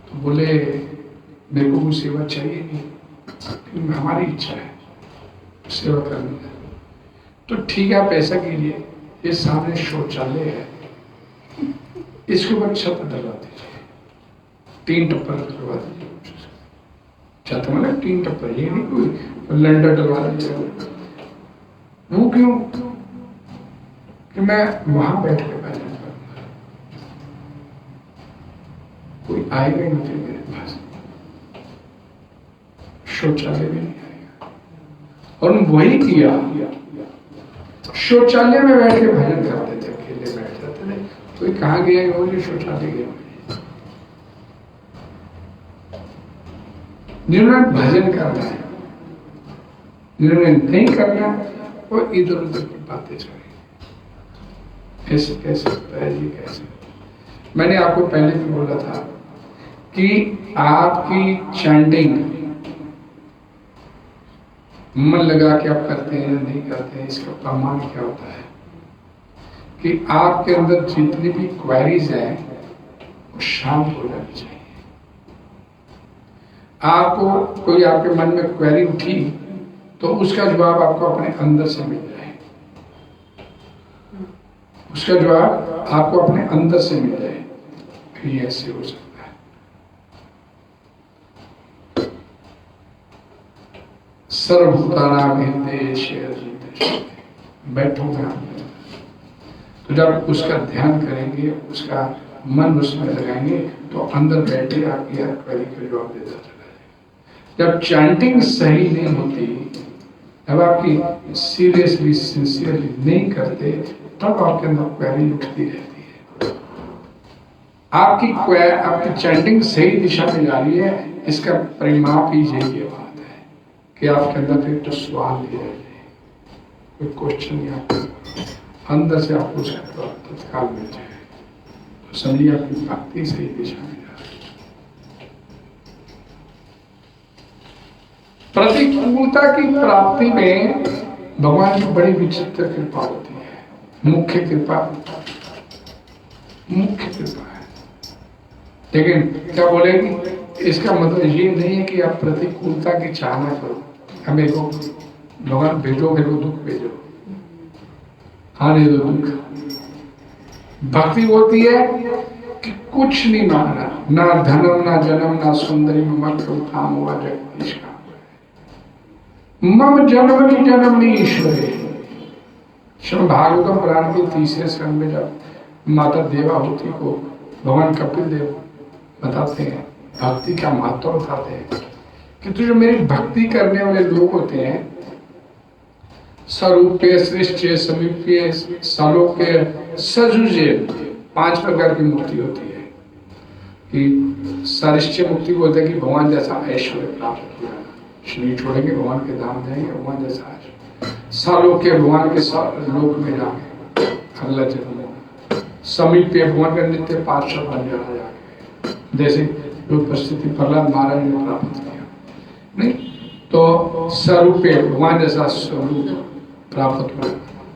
[SPEAKER 1] तो बोले मेरे को कोई सेवा चाहिए नहीं, हमारी इच्छा है सेवा करने का। तो ठीक है आप ऐसा कीजिए, ये सामने शौचालय है, इसके ऊपर छत डलवा दीजिए, 3 टप्पर डलवा दीजिए। छत मतलब 3 टप्पर, ये नहीं कोई लंडर डलवा दीजिए। वो क्यों? कि मैं वहां बैठ के भजन करूंगा, कोई आएगा ही नहीं मेरे पास, शौचालय भी नहीं आएगा। और वही किया, शौचालय में बैठ के भजन करते थे, अकेले बैठ जाते थे, कोई कहाँ गया हो, जो शौचालय गया। जिन्होंने भजन करना है, जिन्होंने नहीं करना वो इधर उधर की बातें चले। ऐसे कैसे होता है जी, कैसे? मैंने आपको पहले भी बोला था कि आपकी चैंटिंग मन लगा के आप करते हैं या नहीं करते हैं, इसका प्रमाण क्या होता है कि आपके अंदर जितनी भी क्वेरीज हैं वो शांत हो जानी चाहिए। आपको कोई आपके मन में क्वेरी उठी तो उसका जवाब आपको अपने अंदर से मिल जाए, उसका जवाब आपको अपने अंदर से मिल जाए। ये ऐसे हो सकता है। सर्वभूतानां हृदयेषु बैठो ध्यान, तो जब उसका ध्यान करेंगे, उसका मन उसमें लगाएंगे, तो अंदर बैठे आपकी हर क्वेरी का जवाब देता चला जाएगा। जब चैंटिंग सही नहीं होती, जब आपकी सीरियसली सिंसियरली नहीं करते, तब आपके अंदर क्वेरी उठती रहती है। आपकी चैंटिंग सही दिशा में जा रही है, इसका परिमाप ही यही बात है कि आपके अंदर फिर तो सवाल नहीं रह जाए, कोई क्वेश्चन नहीं, आपको अंदर से आपको उसका जवाब तत्काल मिल जाए, तो समझिए आपकी भक्ति सही दिशा में जा रही है। प्रतिकूलता की प्राप्ति में भगवान की बड़ी विचित्र कृपा होती है। मुख्य कृपा है, लेकिन क्या बोलेगी, इसका मतलब ये नहीं है कि आप प्रतिकूलता की चाहना करो, हमें को भगवान भेजो, मेरे को दुख भेजो, आने दो दुख। भक्ति होती है कि कुछ नहीं मांगना, ना धनम ना जन्म ना सुंदरी मत काम हुआ जगदीश का मम जन्मनि जन्मनि ईश्वरे। श्रीमद् भागवतम पुराण के तीसरे स्कंद में जब माता देवाहुति को भगवान कपिल देव बताते हैं, भक्ति का महत्व बताते हैं कि तो जो मेरी भक्ति करने वाले लोग होते हैं, स्वरूपे सृष्टि समीप्य सालोक्य सजुजे, 5 प्रकार की मुक्ति होती है। कि सरिष्ट मुक्ति बोलते हैं कि भगवान जैसा ऐश्वर्य प्राप्त किया, शरीर छोड़ेंगे भगवान के धाम जाएंगे, भगवान जैसा सालोक्य भगवान के लोक में जाएंगे अगला जन्म में, समीप्य भगवान का नित्य पार्षद बन जाना जाके, जैसे जो परिस्थिति प्रहलाद महाराज ने प्राप्त किया नहीं, तो स्वरूपे भगवान जैसा स्वरूप प्राप्त हुआ।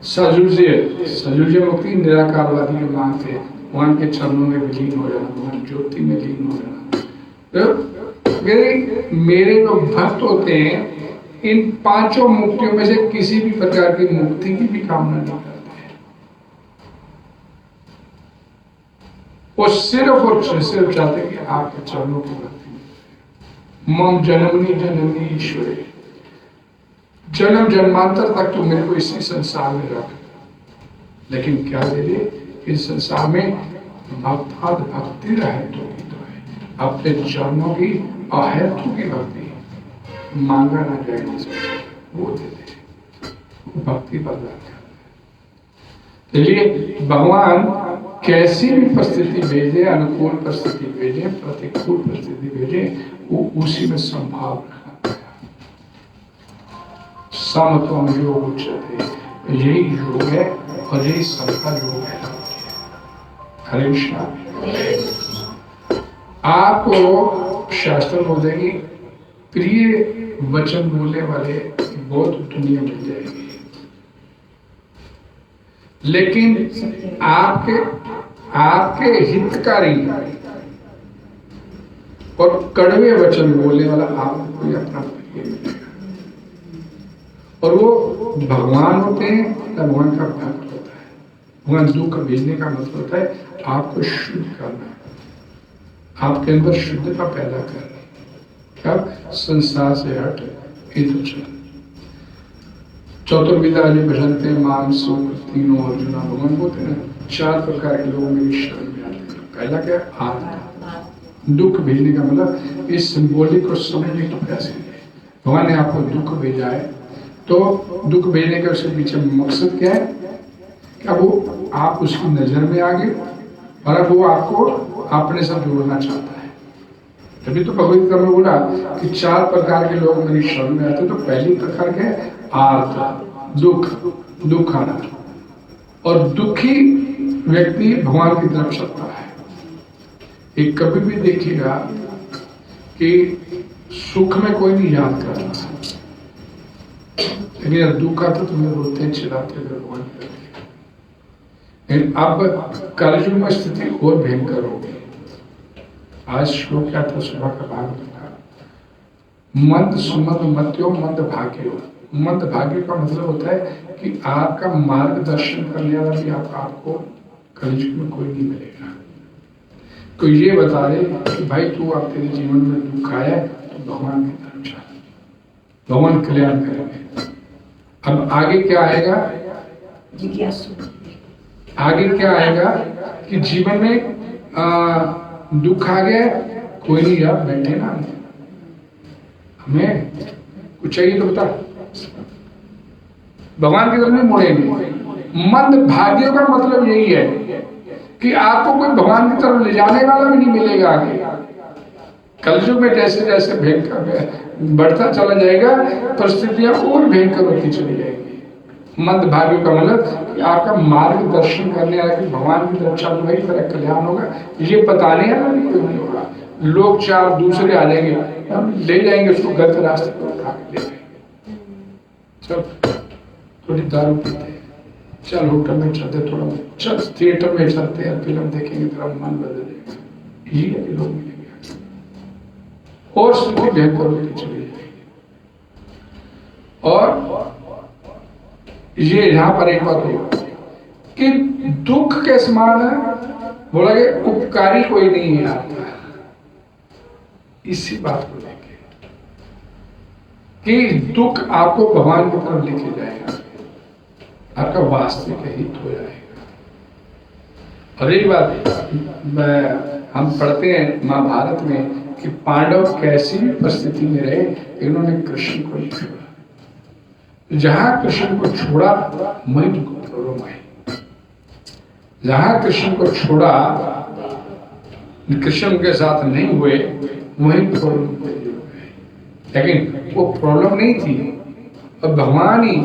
[SPEAKER 1] सजुजे मुक्ति निराकारवादी जो मानते हैं, भगवान के चरणों में विलीन हो जाना, भगवान ज्योति में लीन हो जाना। तो मेरे जो भक्त होते हैं, इन 5 मुक्तियों में से किसी भी प्रकार की मुक्ति की भी कामना नहीं करते हैं। वो सिर्फ और सिर्फ चाहते हैं कि आपके चरणों की भक्ति। मम जन्मनि जन्मनि ईश्वरे, जन्म जन्मांतर तक तो मेरे को इसी संसार में रख, लेकिन क्या दे दे, इस संसार में भक्ताद भक्ति रहतु की तो है, अपने चरणों की अहेतु की भक्ति मांगा ना जाए जिससे वो दे दे, भक्ति प्रदान कर। चलिए, भगवान कैसी भी परिस्थिति भेजे, अनुकूल परिस्थिति भेजे, प्रतिकूल परिस्थिति भेजे, वो उसी में संभाव रखना पड़ेगा। समत्वम योग उच्यते, यही योग है और यही सबका योग है। हरे कृष्णा। आपको शास्त्र बोलते हैं कि प्रिय वचन बोलने वाले बहुत दुनिया मिल जाएगी, लेकिन आपके हितकारी और कड़वे वचन बोलने वाला आपको कोई अपना प्रिय मिलेगा। और वो भगवान होते हैं या भगवान का भक्त होता है। भगवान दुख भेजने का मतलब होता है आपको शुद्ध करना, आपके अंदर शुद्धता पैदा करना। क्या? संसार से हट इधर चल। चतुर्विधा जो भजनते माम सुख तीनों अर्जुना, भगवान बोलते हैं 4 प्रकार के लोग मेरी शरण में आते हैं। पहला क्या? आत्मा। दुख भेजने का मतलब इस सिंबॉलिक को समझने की प्रयास कीजिए। भगवान ने आपको दुख भेजा है, तो दुख भेजने का उसके पीछे मकसद क्या है? क्या वो आप उसकी नजर में आ गए और अब वो आपको अपने साथ जोड़ना चाहता है। तभी तो भगवद गीता में बोला कि 4 प्रकार के लोग मेरी शरण में आते। तो पहली प्रकार के आर्त, दुख आना। और दुखी व्यक्ति भगवान की तरफ चलता है। एक कभी भी देखिएगा कि सुख में कोई नहीं याद कर रहा, लेकिन जब दुख आता तो तुम्हें रोते चिल्लाते हुए भगवान की तरफ। लेकिन अब कलयुग में स्थिति और भयंकर हो गई। आज श्लोक क्या था सुबह का भागवत का, मंद सुमद मत्यो मंद भाग्यो। मंद भाग्य का मतलब होता है कि आपका मार्गदर्शन करने वाला भी आपको कलयुग में कोई नहीं मिलेगा। कोई ये बता दे कि भाई तू अब तेरे जीवन में दुख आया है तो भगवान की तरफ चल, भगवान कल्याण करेंगे। अब आगे क्या आएगा, आगे क्या आएगा कि जीवन में दुख आ गया, कोई नहीं यार बैठे ना, हमें कुछ चाहिए तो बता, भगवान की तरफ नहीं मुड़ेंगे। मंद भाग्य का मतलब यही है कि आपको कोई भगवान की तरफ ले जाने वाला भी नहीं मिलेगा आगे। कलयुग में जैसे जैसे भयंकर बढ़ता चला जाएगा, परिस्थितियां और भयंकर होती चली जाएगी। मंद भाग्य का मतलब कि आपका मार्गदर्शन करने वाला कि भगवान की तरफ चल वही तरह कल्याण होगा, ये बताने वाला भी कोई नहीं होगा। लोग चार दूसरे आ जाएंगे, हम ले जाएंगे उसको गलत रास्ते पर उठा के ले जाएंगे। चल थोड़ी दारू पीते हैं, चल होटल में चलते, थोड़ा चल थिएटर में चलते हैं, फिल्म देखेंगे, तेरा मन बदलेगा, ये लोग मिलेंगे और स्थिति बेहतर होती चली जाएगी। और ये यहाँ पर एक बात होगा कि दुख के समान बोला कि उपकारी कोई नहीं है आपका। इसी बात को लेके कि दुख आपको भगवान की तरफ लेके जाएगा, आपका वास्तविक हित हो जाएगा। और एक बात हम पढ़ते हैं महाभारत में कि पांडव कैसी परिस्थिति में रहे, इन्होंने कृष्ण को नहीं छोड़ा। जहां कृष्ण को छोड़ा वहीं दुख प्रॉब्लम आई, जहां कृष्ण को छोड़ा कृष्ण के साथ नहीं हुए वहीं प्रॉब्लम। लेकिन वो प्रॉब्लम नहीं थी, और भगवान ही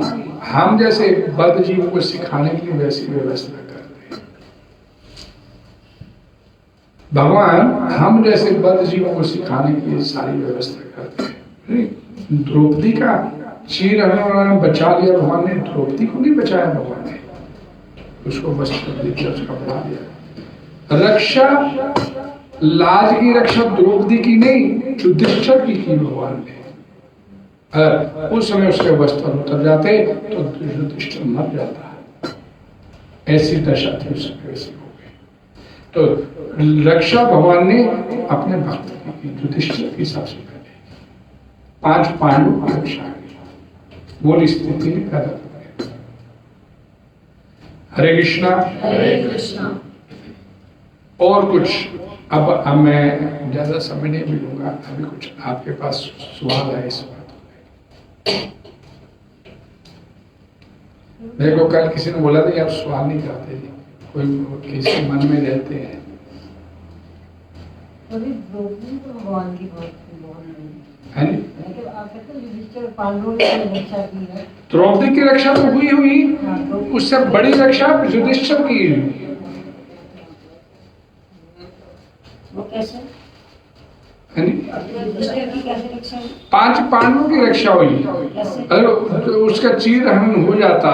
[SPEAKER 1] हम जैसे बद्ध जीवों को सिखाने के लिए वैसी व्यवस्था करते हैं। भगवान हम जैसे बद्ध जीवों को सिखाने के लिए सारी व्यवस्था करते हैं। द्रौपदी का चीर हरण बचा लिया भगवान ने, द्रौपदी को नहीं बचाया भगवान ने, उसको वस्त्र देकर उसका बढ़ा दिया। रक्षा, लाज की रक्षा द्रौपदी की नहीं, युधिष्ठिर की भगवान ने। उस समय उसके वस्त्र उतर जाते तो युधिष्ठिर मर जाता, ऐसी दशा थी उस समय, ऐसी हो गई। तो रक्षा भगवान ने अपने भक्त की, युधिष्ठिर की सबसे पहले 5 पांडवों की रक्षा की, वो स्थिति पैदा कर। हरे कृष्णा। और कुछ अब मैं ज्यादा समय नहीं मिलूंगा, अभी कुछ आपके पास सवाल है इस बात। मेरे को कल किसी ने बोला था कि आप सवाल नहीं करते, कोई किसी मन में रहते हैं।
[SPEAKER 3] भगवान की
[SPEAKER 1] द्रौपदी की रक्षा तो हुई, उससे बड़ी रक्षा युधिष्ठिर की।
[SPEAKER 2] वो कैसे?
[SPEAKER 1] 5 पांडवों की रक्षा हुई। अगर उसका चीर हरण हो जाता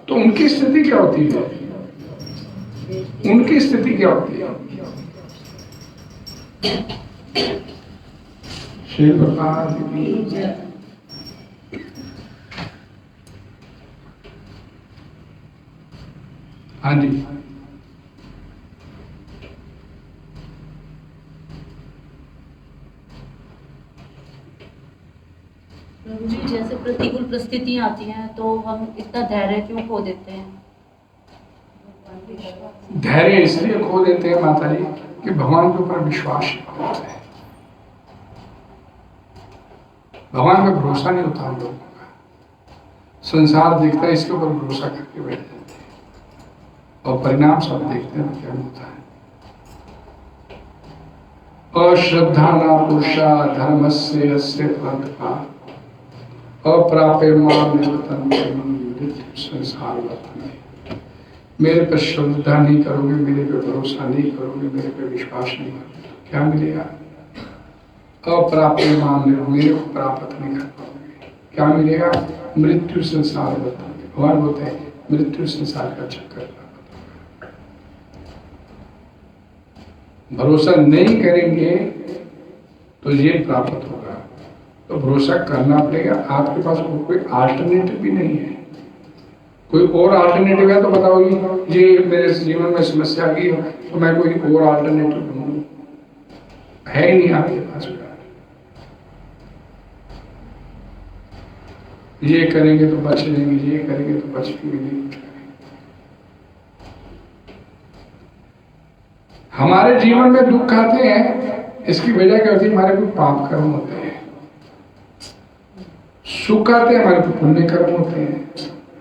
[SPEAKER 1] तो उनकी स्थिति क्या होती है, उनकी स्थिति क्या होती है। श्री भगवान की हाँ जी।
[SPEAKER 4] प्रभु जी, जैसे प्रतिकूल परिस्थितियां आती हैं तो हम इतना धैर्य क्यों खो देते हैं?
[SPEAKER 1] धैर्य इसलिए खो देते हैं माता जी कि भगवान के ऊपर विश्वास नहीं होता है, भगवान पे भरोसा नहीं होता हम लोगों का। संसार देखता है, इसके ऊपर भरोसा करके बैठ जाते हैं और परिणाम सब देखते हैं क्या होता है। अश्रद्धा न पुरुषा धर्मस्य यस्य फलता अप्राप्य मां संसार वर्तते। मेरे पर श्रद्धा नहीं करोगे, मेरे पे भरोसा नहीं करोगे, मेरे पे विश्वास नहीं करोगे, क्या मिलेगा? अप्राप्त मान लो, मेरे को प्राप्त नहीं कर पाओगे। क्या मिलेगा? मृत्यु संसार बताओगे। भगवान बोलते हैं मृत्यु संसार का चक्कर। भरोसा नहीं करेंगे तो ये प्राप्त होगा। तो भरोसा करना पड़ेगा। आपके पास कोई अल्टरनेटिव भी नहीं है। कोई और अल्टरनेटिव है तो बताओ, ये मेरे जीवन में समस्या आ गई तो मैं कोई और अल्टरनेटिव ढूंढूं, है ही नहीं आपके पास। ये करेंगे तो बच लेंगे, ये करेंगे तो बचेंगे नहीं। हमारे जीवन में दुख आते हैं, इसकी वजह क्या होती है? हमारे कोई पाप कर्म होते हैं। सुख आते हैं, हमारे कोई पुण्य कर्म होते हैं।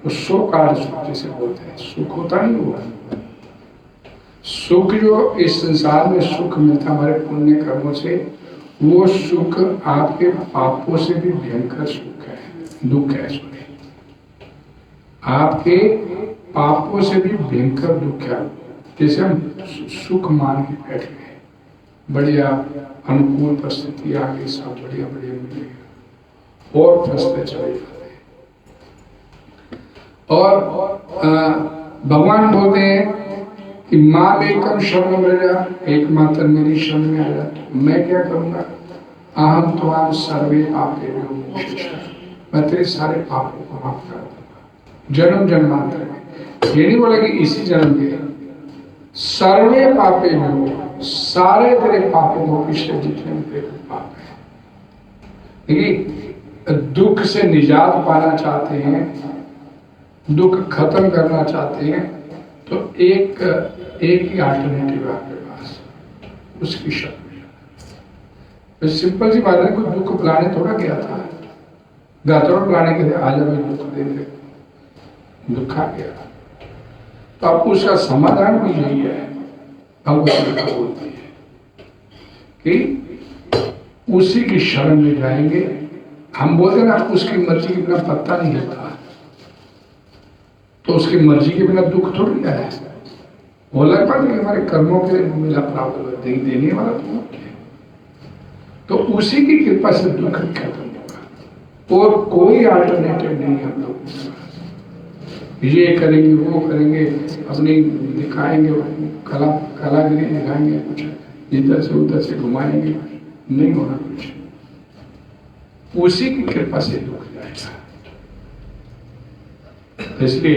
[SPEAKER 1] तो सुख आज सुख जिसे बोलते हैं, सुख होता नहीं हुआ। सुख जो इस संसार में सुख मिलता हमारे पुण्य कर्मों से, वो सुख आपके पापों से भी भयंकर सुख है, दुख है। आपके पापों से भी भयंकर दुख है। जैसे हम सुख मान के बैठ गए, बढ़िया अनुकूल परिस्थिति आ गई, सब बढ़िया बढ़िया मिलेगा और फंसते चले जाते हैं। और भगवान बोलते हैं कि माँ एकम शरण में जा, एकमात्र मेरी शरण में आ जा। मैं क्या करूंगा? अहम त्वाम सर्वे पापेभ्यो मोक्षयिष्यामि, मैं तेरे सारे पापों को माफ कर दूंगा जन्म जन्मांतर में। ये नहीं बोला कि इसी जन्म के, सर्वे पापेभ्यो, सारे तेरे पापों को, पिछले जितने भी तेरे पाप है। देखिए, दुख से निजात पाना चाहते हैं, दुख खत्म करना चाहते हैं, तो एक ही अल्टरनेटिव है आपके पास, उसकी शक्ति। तो सिंपल सी बात है, कोई दुख बुलाने थोड़ा गया था, गातोड़ बुलाने के लिए आज हमें दुख दे दे, दुख आ गया। तो अब उसका समाधान भी यही है। भगवत बोलती है कि उसी की शरण में जाएंगे। हम बोलते ना, उसकी मर्जी के बिना पत्ता नहीं हिलता, तो उसकी मर्जी के बिना दुख थोड़ी है। वो लगता नहीं, हमारे कर्मों के मिला प्राप्त देने वाला तो है। तो उसी की कृपा से दुख खत्म होगा और कोई अल्टरनेटिव नहीं हम लोग। ये करेंगे, वो करेंगे, अपनी दिखाएंगे, कलागिरी दिखाएंगे, कुछ इधर से उधर से घुमाएंगे, नहीं होना कुछ। उसी की कृपा से दुख जाएगा। इसलिए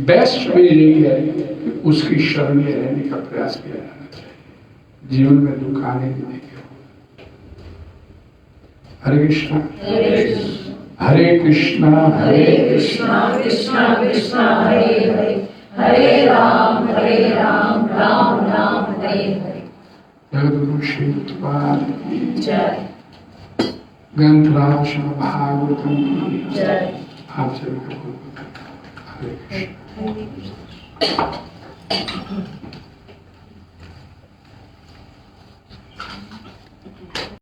[SPEAKER 1] बेस्ट वे यही है कि उसकी शरण में रहने का प्रयास किया जाना चाहिए, जीवन में दुख आने नहीं देंगे। हरे कृष्णा हरे कृष्णा
[SPEAKER 2] कृष्णा कृष्णा हरे हरे, हरे राम राम राम हरे हरे।
[SPEAKER 1] जगद्गुरु श्री उत्पाद की
[SPEAKER 2] जय।
[SPEAKER 1] ग्रंथराज श्रीमद् भागवतम की
[SPEAKER 2] जय।
[SPEAKER 1] आप सभी का बहुत बहुत हरे कृष्ण।